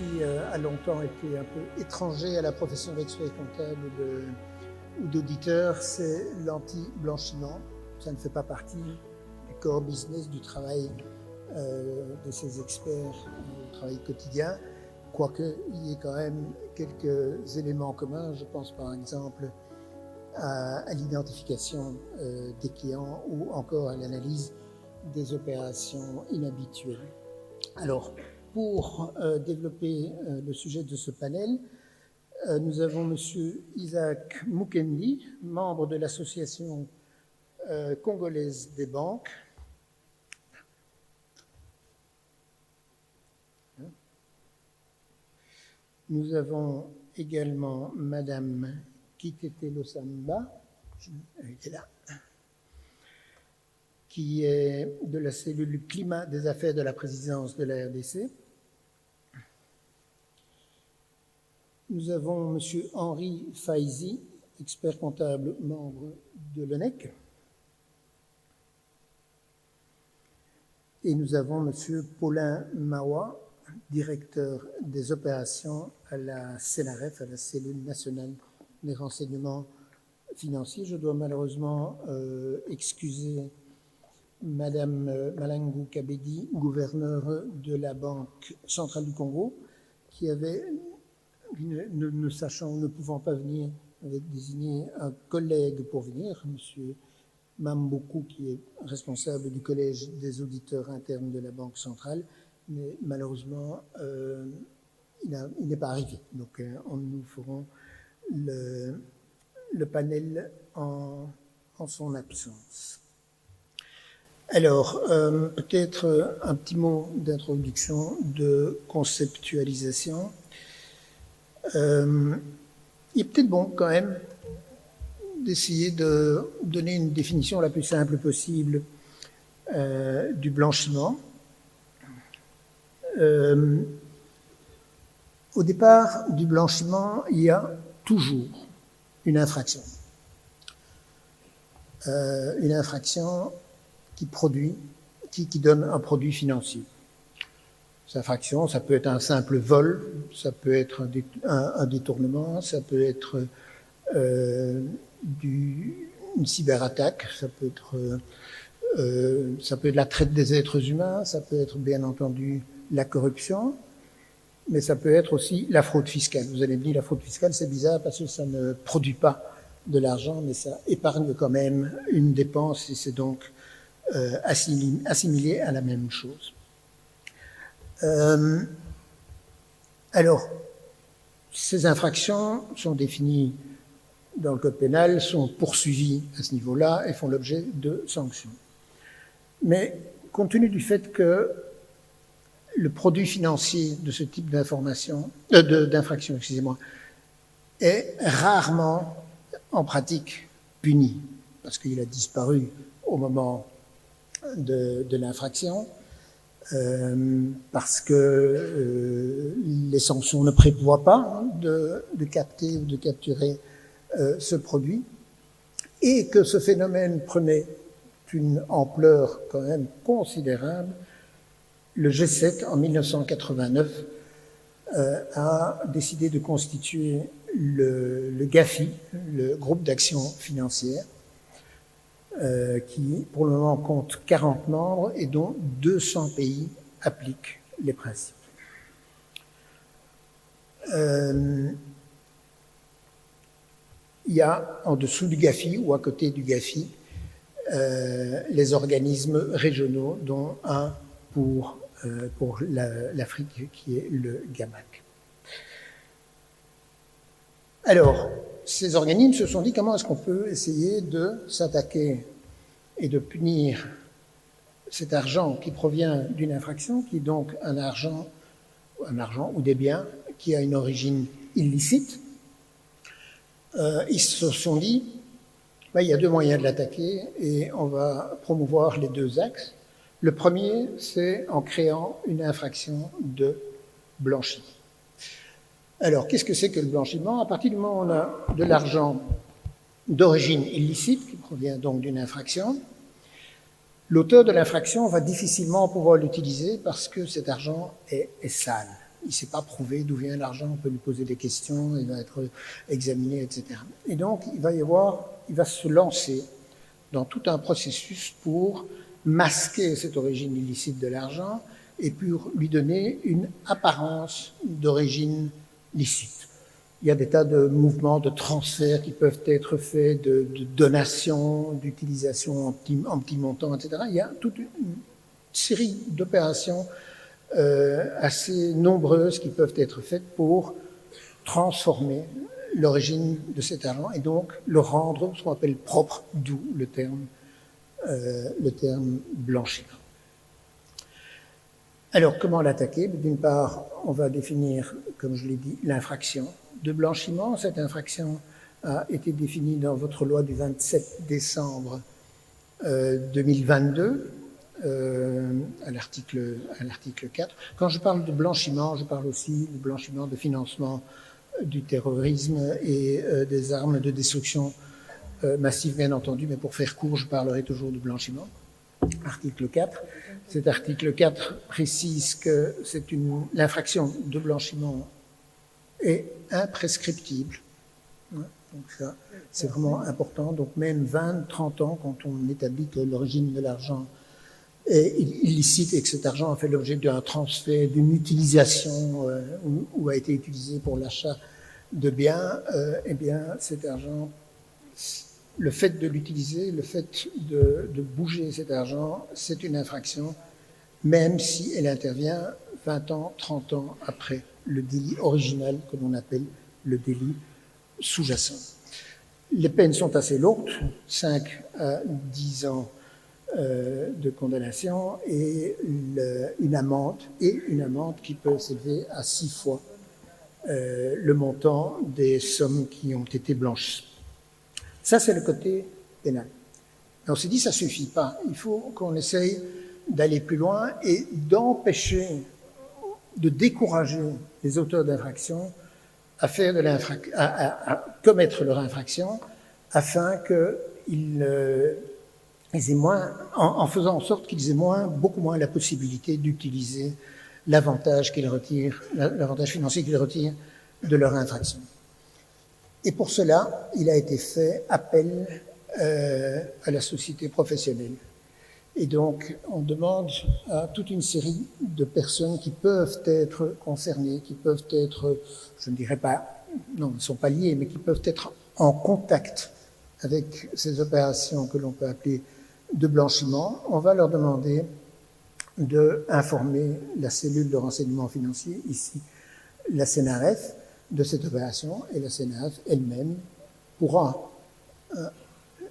qui a longtemps été un peu étranger à la profession d'expert comptable ou d'auditeur, c'est l'anti-blanchiment. Ça ne fait pas partie du core business, du travail de ces experts au travail quotidien, quoique il y ait quand même quelques éléments communs. Je pense par exemple à l'identification des clients ou encore à l'analyse des opérations inhabituelles. Alors, pour développer le sujet de ce panel, nous avons Monsieur Isaac Mukendi, membre de l'Association congolaise des banques. Nous avons également Madame Kitete Losamba, elle est là, qui est de la cellule climat des affaires de la présidence de la RDC. Nous avons M. Henri Faizi, expert comptable, membre de l'ONEC. Et nous avons M. Paulin Mawa, directeur des opérations à la CNRF, à la cellule nationale des renseignements financiers. Je dois malheureusement excuser Madame Malangou Kabedi, gouverneure de la Banque centrale du Congo, qui avait, ne sachant, ne pouvant pas venir, avait désigné un collègue pour venir, Monsieur Mamboku, qui est responsable du collège des auditeurs internes de la Banque centrale, mais malheureusement, il n'est pas arrivé. Donc, nous ferons le panel en son absence. Alors, peut-être un petit mot d'introduction, de conceptualisation. Il est peut-être bon quand même d'essayer de donner une définition la plus simple possible du blanchiment. Au départ du blanchiment, il y a toujours une infraction. Une infraction qui donne un produit financier. Cette infraction, ça peut être un simple vol, ça peut être un détournement, ça peut être une cyberattaque, ça peut être la traite des êtres humains, ça peut être bien entendu la corruption, mais ça peut être aussi la fraude fiscale. Vous allez me dire, la fraude fiscale, c'est bizarre parce que ça ne produit pas de l'argent, mais ça épargne quand même une dépense et c'est donc assimilé à la même chose. Alors, ces infractions sont définies dans le code pénal, sont poursuivies à ce niveau-là et font l'objet de sanctions. Mais compte tenu du fait que le produit financier de ce type d'infraction, est rarement en pratique puni, parce qu'il a disparu au moment de l'infraction, parce que les sanctions ne prévoient pas de capter ou de capturer ce produit, et que ce phénomène prenait une ampleur quand même considérable. Le G7, en 1989, a décidé de constituer le GAFI, le groupe d'action financière, qui pour le moment compte 40 membres et dont 200 pays appliquent les principes. Il y a en dessous du GAFI ou à côté du GAFI les organismes régionaux, dont un pour l'Afrique qui est le GAMAC. Alors, ces organismes se sont dit comment est-ce qu'on peut essayer de s'attaquer et de punir cet argent qui provient d'une infraction, qui est donc un argent ou des biens qui a une origine illicite. Ils se sont dit, il y a deux moyens de l'attaquer et on va promouvoir les deux axes. Le premier, c'est en créant une infraction de blanchiment. Alors, qu'est-ce que c'est que le blanchiment? À partir du moment où on a de l'argent d'origine illicite, qui provient donc d'une infraction, l'auteur de l'infraction va difficilement pouvoir l'utiliser parce que cet argent est sale. il ne sait pas prouver d'où vient l'argent, on peut lui poser des questions, il va être examiné, etc. Et donc, il va se lancer dans tout un processus pour masquer cette origine illicite de l'argent et pour lui donner une apparence d'origine licite. Il y a des tas de mouvements, de transferts qui peuvent être faits, de donations, d'utilisation en petits montants, etc. Il y a toute une série d'opérations assez nombreuses qui peuvent être faites pour transformer l'origine de cet argent et donc le rendre ce qu'on appelle propre, d'où le terme blanchiment. Alors, comment l'attaquer? D'une part, on va définir, comme je l'ai dit, l'infraction de blanchiment. Cette infraction a été définie dans votre loi du 27 décembre 2022, à l'article 4. Quand je parle de blanchiment, je parle aussi de blanchiment de financement du terrorisme et des armes de destruction massive, bien entendu, mais pour faire court, je parlerai toujours de blanchiment. Article 4. Cet article 4 précise que l'infraction de blanchiment est imprescriptible. Donc ça, c'est vraiment important. Donc même 20, 30 ans, quand on établit que l'origine de l'argent est illicite et que cet argent a fait l'objet d'un transfert, d'une utilisation ou a été utilisé pour l'achat de biens, eh bien cet argent, le fait de l'utiliser, le fait de bouger cet argent, c'est une infraction, même si elle intervient 20 ans, 30 ans après le délit original que l'on appelle le délit sous-jacent. Les peines sont assez lourdes, 5 à 10 ans de condamnation et une amende qui peut s'élever à 6 fois le montant des sommes qui ont été blanchies. Ça, c'est le côté pénal. Et on s'est dit, ça suffit pas. Il faut qu'on essaye d'aller plus loin et d'empêcher, de décourager les auteurs d'infractions à commettre leur infraction afin qu'ils aient moins, en faisant en sorte qu'ils aient beaucoup moins la possibilité d'utiliser l'avantage financier qu'ils retirent de leur infraction. Et pour cela, il a été fait appel à la société professionnelle. Et donc, on demande à toute une série de personnes qui peuvent être concernées, qui peuvent être, je ne dirais pas, non, ils ne sont pas liés, mais qui peuvent être en contact avec ces opérations que l'on peut appeler de blanchiment, on va leur demander d'informer la cellule de renseignement financier, ici la CNRF, de cette opération, et la CNRF elle-même pourra,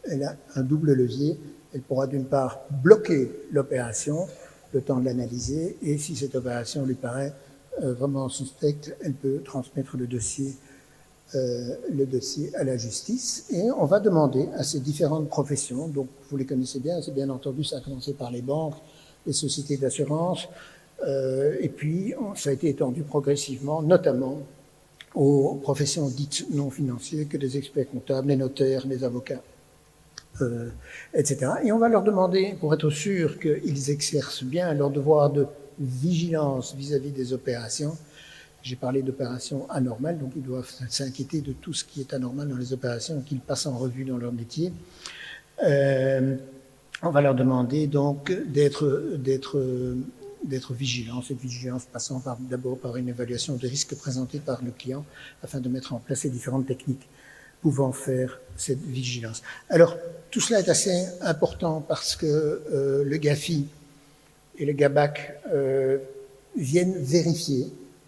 elle a un double levier, elle pourra d'une part bloquer l'opération, le temps de l'analyser, et si cette opération lui paraît vraiment suspecte, elle peut transmettre le dossier à la justice, et on va demander à ces différentes professions, donc vous les connaissez bien, c'est bien entendu, ça a commencé par les banques, les sociétés d'assurance, et puis ça a été étendu progressivement, notamment aux professions dites non financières, que les experts comptables, les notaires, les avocats, etc. Et on va leur demander, pour être sûr qu'ils exercent bien leur devoir de vigilance vis-à-vis des opérations. J'ai parlé d'opérations anormales, donc ils doivent s'inquiéter de tout ce qui est anormal dans les opérations qu'ils passent en revue dans leur métier. On va leur demander donc d'être vigilants, cette vigilance passant d'abord par une évaluation de risque présentée par le client afin de mettre en place les différentes techniques pouvant faire cette vigilance. Alors, tout cela est assez important parce que le GAFI et le GABAC viennent vérifier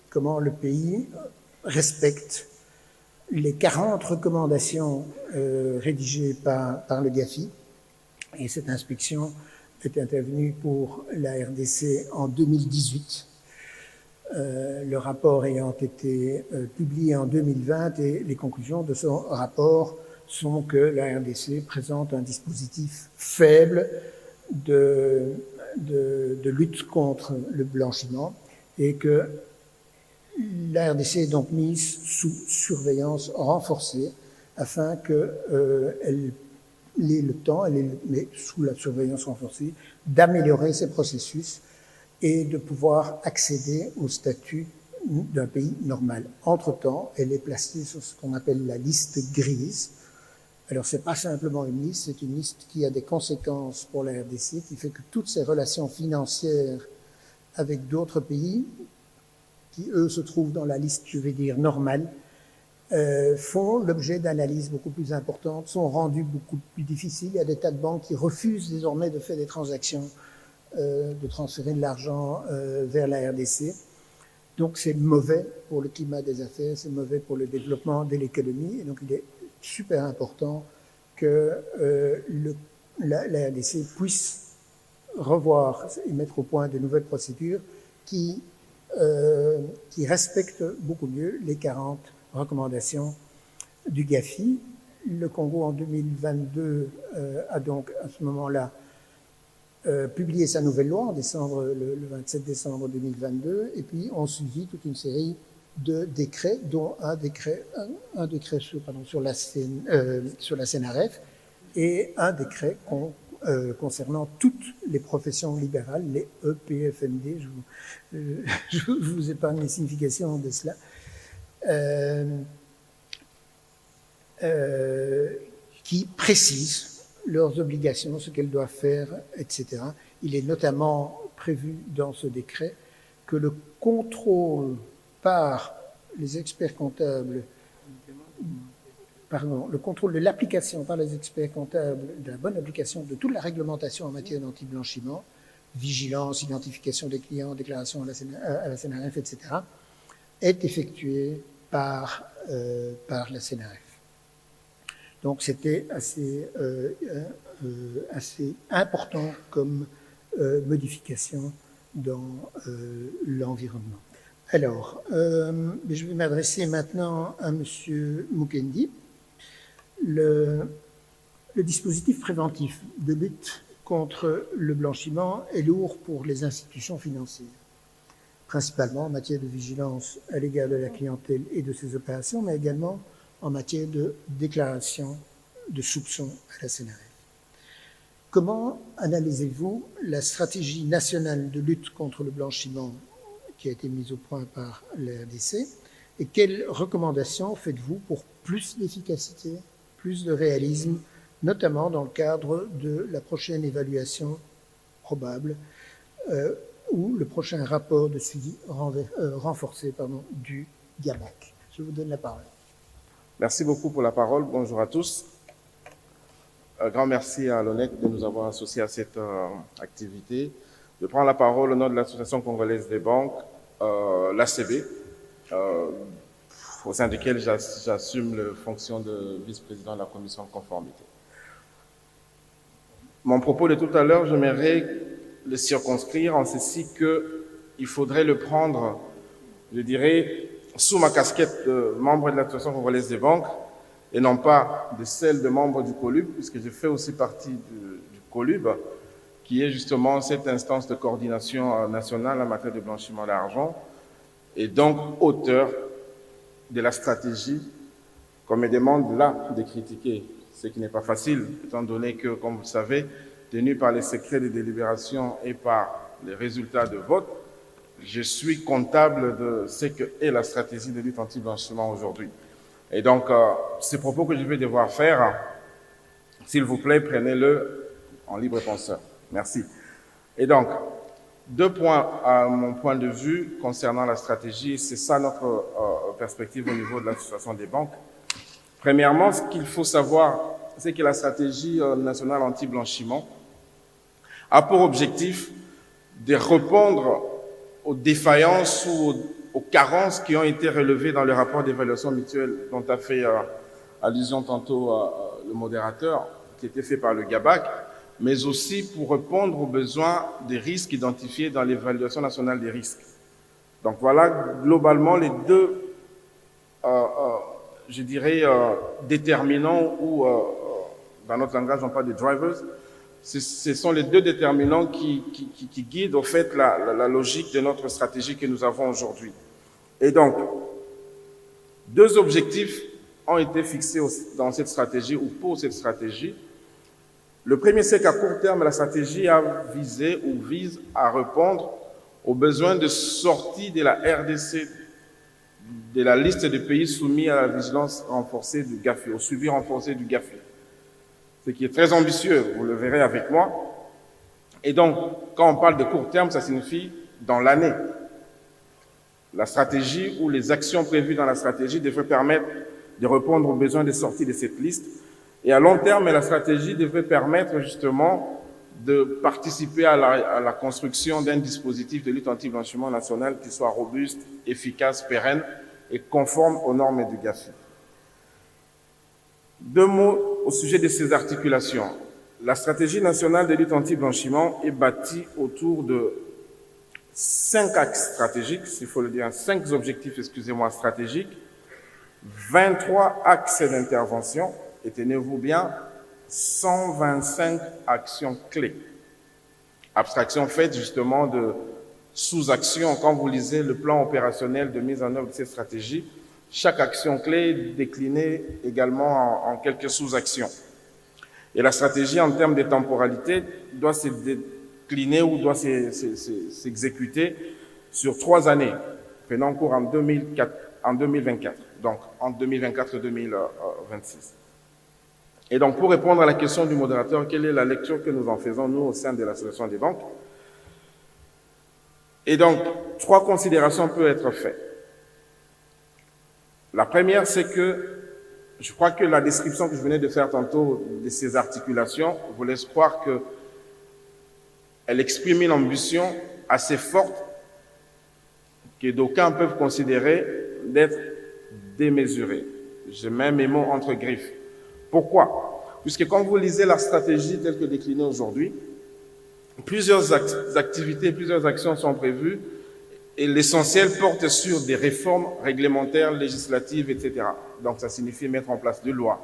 comment le pays respecte les 40 recommandations rédigées par le GAFI. Et cette inspection est intervenue pour la RDC en 2018. Le rapport ayant été publié en 2020 et les conclusions de ce rapport sont que la RDC présente un dispositif faible de lutte contre le blanchiment et que la RDC est donc mise sous surveillance renforcée afin qu'elle ait le temps, mais sous la surveillance renforcée, d'améliorer ces processus et de pouvoir accéder au statut d'un pays normal. Entre-temps, elle est placée sur ce qu'on appelle la liste grise. Alors, c'est pas simplement une liste, c'est une liste qui a des conséquences pour la RDC, qui fait que toutes ces relations financières avec d'autres pays, qui eux se trouvent dans la liste, je vais dire, normale, font l'objet d'analyses beaucoup plus importantes, sont rendues beaucoup plus difficiles. Il y a des tas de banques qui refusent désormais de faire des transactions, de transférer de l'argent vers la RDC. Donc c'est mauvais pour le climat des affaires, c'est mauvais pour le développement de l'économie. Et donc il est super important que la RDC puisse revoir et mettre au point de nouvelles procédures qui respectent beaucoup mieux les 40 recommandations du GAFI. Le Congo en 2022 a donc à ce moment-là publié sa nouvelle loi en décembre, le 27 décembre 2022, et puis on suivi toute une série de décrets, dont un décret sur la CNRF et un décret concernant toutes les professions libérales, les EPFMD. Je vous épargne les significations de cela. Qui précisent leurs obligations, ce qu'elles doivent faire, etc. Il est notamment prévu dans ce décret que le contrôle par les experts comptables, le contrôle de l'application par les experts comptables, de la bonne application de toute la réglementation en matière d'anti-blanchiment, vigilance, identification des clients, déclaration à la CNRF, etc., est effectué par la CNRF. Donc c'était assez important comme modification dans l'environnement. Alors, je vais m'adresser maintenant à M. Mukendi. Le dispositif préventif de lutte contre le blanchiment est lourd pour les institutions financières, principalement en matière de vigilance à l'égard de la clientèle et de ses opérations, mais également en matière de déclaration de soupçons à la CNRF. Comment analysez-vous la stratégie nationale de lutte contre le blanchiment qui a été mise au point par la RDC et quelles recommandations faites-vous pour plus d'efficacité, plus de réalisme, notamment dans le cadre de la prochaine évaluation probable ou le prochain rapport de suivi renforcé du GABAC? Je vous donne la parole. Merci beaucoup pour la parole. Bonjour à tous. Un grand merci à l'ONEC de nous avoir associés à cette activité. Je prends la parole au nom de l'Association congolaise des banques, l'ACB, au sein duquel j'assume la fonction de vice-président de la commission de conformité. Mon propos de tout à l'heure, j'aimerais le circonscrire en ceci qu'il faudrait le prendre, je dirais, sous ma casquette de membre de l'Association congolaise des banques et non pas de celle de membre du COLUB, puisque je fais aussi partie du COLUB, qui est justement cette instance de coordination nationale en matière de blanchiment d'argent, et donc auteur de la stratégie qu'on me demande là de critiquer, ce qui n'est pas facile, étant donné que, comme vous le savez, tenu par les secrets de délibération et par les résultats de vote, je suis comptable de ce qu'est la stratégie de lutte anti-blanchiment aujourd'hui. Et donc, ces propos que je vais devoir faire, s'il vous plaît, prenez-le en libre penseur. Merci. Et donc, 2 points à mon point de vue concernant la stratégie, c'est ça notre perspective au niveau de l'association des banques. Premièrement, ce qu'il faut savoir, c'est que la stratégie nationale anti-blanchiment a pour objectif de répondre aux défaillances ou aux carences qui ont été relevées dans le rapport d'évaluation mutuelle dont a fait allusion tantôt le modérateur, qui était fait par le GABAC, mais aussi pour répondre aux besoins des risques identifiés dans l'évaluation nationale des risques. Donc voilà globalement les deux, je dirais, déterminants ou, dans notre langage, on parle de drivers. Ce sont les deux déterminants qui guident au fait la logique de notre stratégie que nous avons aujourd'hui. Et donc, 2 objectifs ont été fixés dans cette stratégie ou pour cette stratégie. Le premier, c'est qu'à court terme, la stratégie a visé ou vise à répondre aux besoins de sortie de la RDC de la liste des pays soumis à la vigilance renforcée du GAFI, au suivi renforcé du GAFI. Ce qui est très ambitieux, vous le verrez avec moi. Et donc, quand on parle de court terme, ça signifie dans l'année. La stratégie ou les actions prévues dans la stratégie devraient permettre de répondre aux besoins de sortie de cette liste. Et à long terme, la stratégie devrait permettre justement de participer à la construction d'un dispositif de lutte anti-blanchiment national qui soit robuste, efficace, pérenne et conforme aux normes du GAFI. 2 mots au sujet de ces articulations. La stratégie nationale de lutte anti-blanchiment est bâtie autour de 5 axes stratégiques, s'il faut le dire, 5 objectifs, stratégiques, 23 axes d'intervention, et tenez-vous bien, 125 actions clés. Abstraction faite justement de sous-actions. Quand vous lisez le plan opérationnel de mise en œuvre de cette stratégie, chaque action clé est déclinée également en quelques sous-actions. Et la stratégie, en termes de temporalité, doit se décliner ou doit s'exécuter sur 3 années, prenant cours en 2024, donc en 2024 et 2026. Et donc, pour répondre à la question du modérateur, quelle est la lecture que nous en faisons, nous, au sein de l'Association des banques? Et donc, 3 considérations peuvent être faites. La première, c'est que je crois que la description que je venais de faire tantôt de ces articulations vous laisse croire qu'elle exprime une ambition assez forte que d'aucuns peuvent considérer d'être démesurée. Je mets mes mots entre griffes. Pourquoi? Puisque quand vous lisez la stratégie telle que déclinée aujourd'hui, plusieurs activités, plusieurs actions sont prévues et l'essentiel porte sur des réformes réglementaires, législatives, etc. Donc ça signifie mettre en place des lois,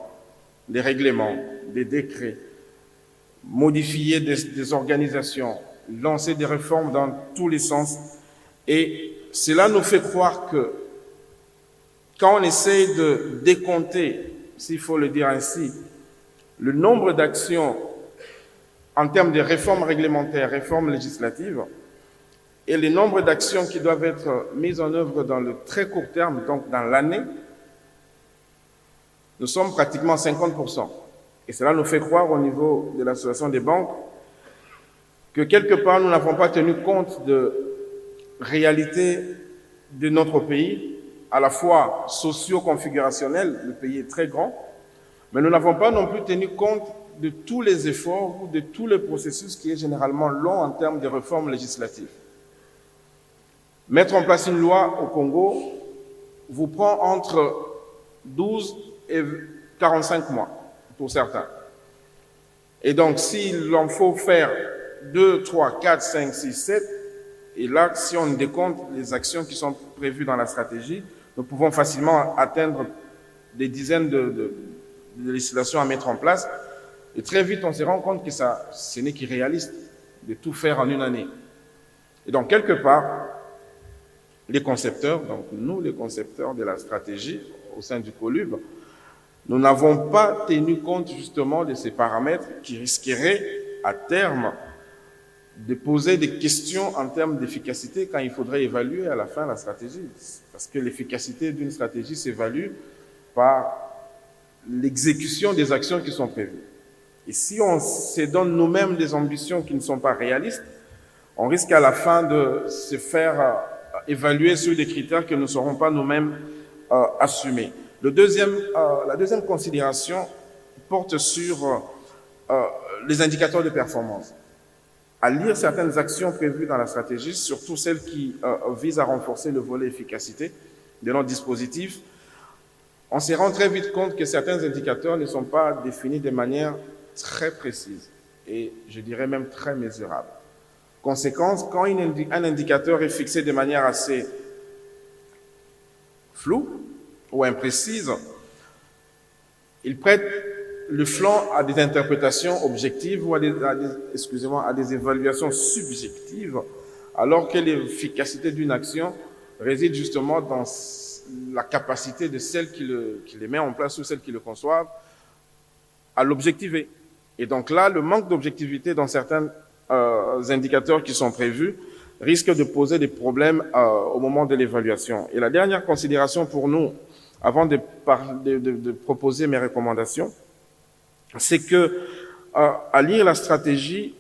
des règlements, des décrets, modifier des organisations, lancer des réformes dans tous les sens. Et cela nous fait croire que quand on essaye de décompter, s'il faut le dire ainsi, le nombre d'actions en termes de réformes réglementaires, réformes législatives, et le nombre d'actions qui doivent être mises en œuvre dans le très court terme, donc dans l'année, nous sommes pratiquement 50%. Et cela nous fait croire au niveau de l'Association des banques que quelque part nous n'avons pas tenu compte de réalité de notre pays, à la fois socio-configurationnelle, le pays est très grand, mais nous n'avons pas non plus tenu compte de tous les efforts ou de tout le processus qui est généralement long en termes de réformes législatives. Mettre en place une loi au Congo vous prend entre 12 et 45 mois, pour certains. Et donc, s'il en faut faire 2, 3, 4, 5, 6, 7, et là, si on décompte les actions qui sont prévues dans la stratégie, nous pouvons facilement atteindre des dizaines de législations à mettre en place. Et très vite, on se rend compte que ce n'est qu'irréaliste de tout faire en une année. Et donc, quelque part, les concepteurs, donc nous, les concepteurs de la stratégie au sein du COLUB, nous n'avons pas tenu compte justement de ces paramètres qui risqueraient à terme de poser des questions en termes d'efficacité quand il faudrait évaluer à la fin la stratégie. Parce que l'efficacité d'une stratégie s'évalue par l'exécution des actions qui sont prévues. Et si on se donne nous-mêmes des ambitions qui ne sont pas réalistes, on risque à la fin de se faire évaluer sur des critères que nous ne saurons pas nous-mêmes assumer. La deuxième considération porte sur les indicateurs de performance. À lire certaines actions prévues dans la stratégie, surtout celles qui visent à renforcer le volet efficacité de notre dispositif, on se rend très vite compte que certains indicateurs ne sont pas définis de manière très précise et je dirais même très mesurable. Conséquence, quand un indicateur est fixé de manière assez floue ou imprécise, il prête le flanc à des interprétations objectives ou à des évaluations subjectives, alors que l'efficacité d'une action réside justement dans la capacité de celle qui les met en place ou celle qui le conçoivent à l'objectiver. Et donc là, le manque d'objectivité dans certains indicateurs qui sont prévus risque de poser des problèmes au moment de l'évaluation. Et la dernière considération pour nous, avant de proposer mes recommandations, c'est que à lire la stratégie,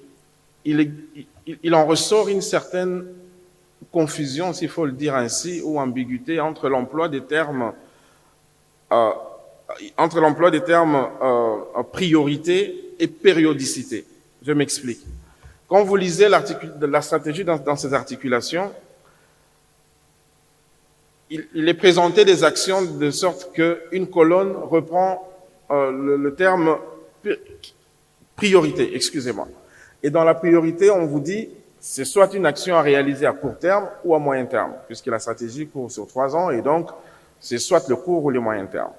il en ressort une certaine confusion, s'il faut le dire ainsi, ou ambiguïté entre l'emploi des termes priorité et périodicité. Je m'explique. Quand vous lisez la stratégie dans ses articulations, il est présenté des actions de sorte qu'une colonne reprend le terme priorité, excusez-moi. Et dans la priorité, on vous dit, c'est soit une action à réaliser à court terme ou à moyen terme, puisque la stratégie court sur 3 ans, et donc, c'est soit le court ou le moyen terme.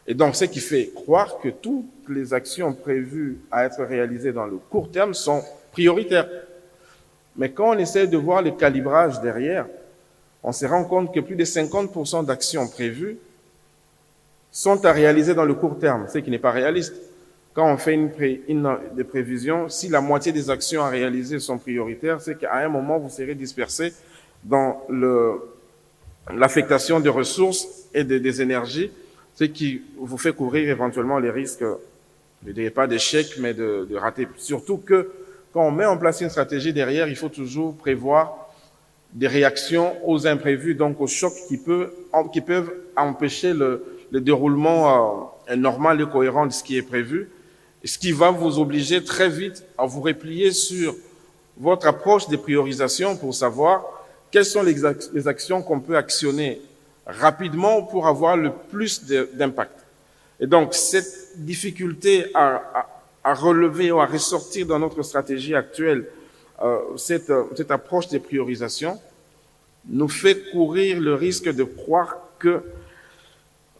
Et donc, ce qui fait croire que toutes les actions prévues à être réalisées dans le court terme sont prioritaires. Mais quand on essaie de voir le calibrage derrière, on se rend compte que plus de 50% d'actions prévues sont à réaliser dans le court terme, ce qui n'est pas réaliste. Quand on fait des prévisions, si la moitié des actions à réaliser sont prioritaires, c'est qu'à un moment, vous serez dispersé dans l'affectation des ressources et des énergies, ce qui vous fait courir éventuellement les risques, je ne dirais pas d'échec, mais de rater. Surtout que quand on met en place une stratégie derrière, il faut toujours prévoir des réactions aux imprévus, donc aux chocs qui peuvent empêcher le déroulement normal et cohérent de ce qui est prévu, ce qui va vous obliger très vite à vous replier sur votre approche des priorisations pour savoir quelles sont les actions qu'on peut actionner rapidement pour avoir le plus d'impact. Et donc, cette difficulté à relever ou à ressortir dans notre stratégie actuelle, cette approche des priorisations, nous fait courir le risque de croire que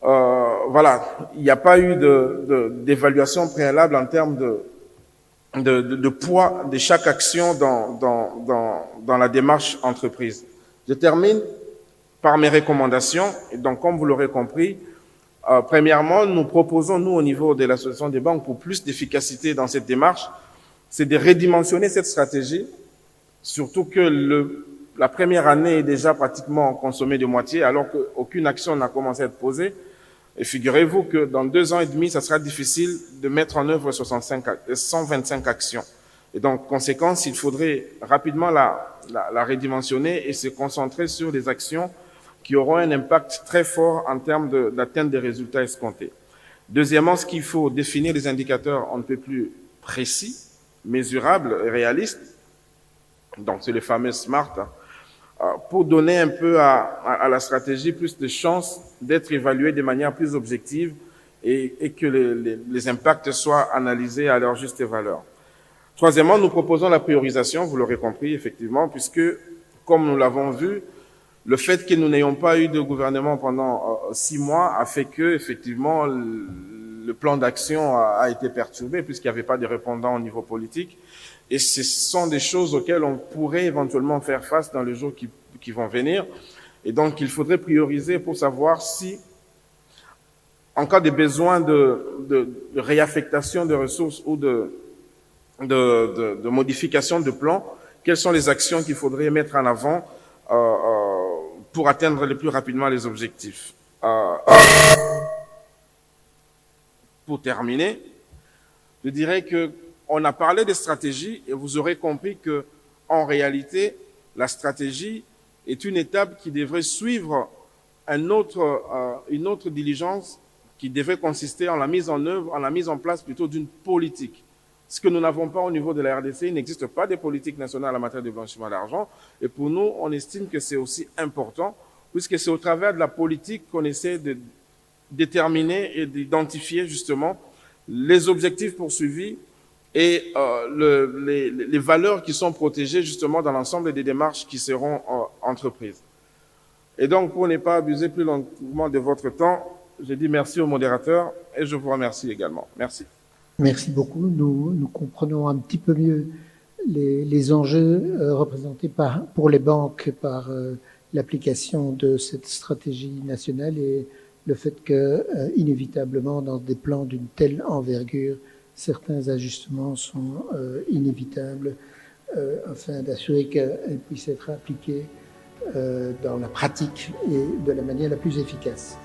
il n'y a pas eu d'évaluation préalable en termes de poids de chaque action dans la démarche entreprise. Je termine par mes recommandations. Et donc, comme vous l'aurez compris, premièrement, nous proposons, nous, au niveau de l'association des banques, pour plus d'efficacité dans cette démarche, c'est de redimensionner cette stratégie, surtout que la première année est déjà pratiquement consommée de moitié, alors qu'aucune action n'a commencé à être posée. Et figurez-vous que dans 2 ans et demi, ça sera difficile de mettre en œuvre 125 actions. Et donc, conséquence, il faudrait rapidement la redimensionner et se concentrer sur des actions qui auront un impact très fort en termes d'atteinte des résultats escomptés. Deuxièmement, ce qu'il faut définir des indicateurs un peu plus précis, mesurables et réalistes. Donc, c'est le fameux SMART, pour donner un peu à la stratégie plus de chances d'être évaluée de manière plus objective et que les impacts soient analysés à leur juste valeur. Troisièmement, nous proposons la priorisation, vous l'aurez compris, effectivement, puisque, comme nous l'avons vu, le fait que nous n'ayons pas eu de gouvernement pendant 6 mois a fait que, effectivement, le plan d'action a été perturbé puisqu'il n'y avait pas de répondants au niveau politique. Et ce sont des choses auxquelles on pourrait éventuellement faire face dans les jours qui vont venir. Et donc, il faudrait prioriser pour savoir si, en cas de besoin de réaffectation de ressources ou de modification de plan, quelles sont les actions qu'il faudrait mettre en avant pour atteindre le plus rapidement les objectifs. Pour terminer, je dirais que on a parlé des stratégies et vous aurez compris que, en réalité, la stratégie est une étape qui devrait suivre une autre diligence qui devrait consister en la mise en œuvre, en la mise en place plutôt d'une politique. Ce que nous n'avons pas au niveau de la RDC, il n'existe pas de politique nationale en matière de blanchiment d'argent. Et pour nous, on estime que c'est aussi important, puisque c'est au travers de la politique qu'on essaie de déterminer et d'identifier justement les objectifs poursuivis et les valeurs qui sont protégées justement dans l'ensemble des démarches qui seront entreprises. Et donc, pour ne pas abuser plus longuement de votre temps, je dis merci au modérateur et je vous remercie également. Merci. Merci beaucoup. Nous comprenons un petit peu mieux les enjeux représentés pour les banques par l'application de cette stratégie nationale et le fait que, inévitablement, dans des plans d'une telle envergure, certains ajustements sont inévitables afin d'assurer qu'elle puisse être appliquée dans la pratique et de la manière la plus efficace.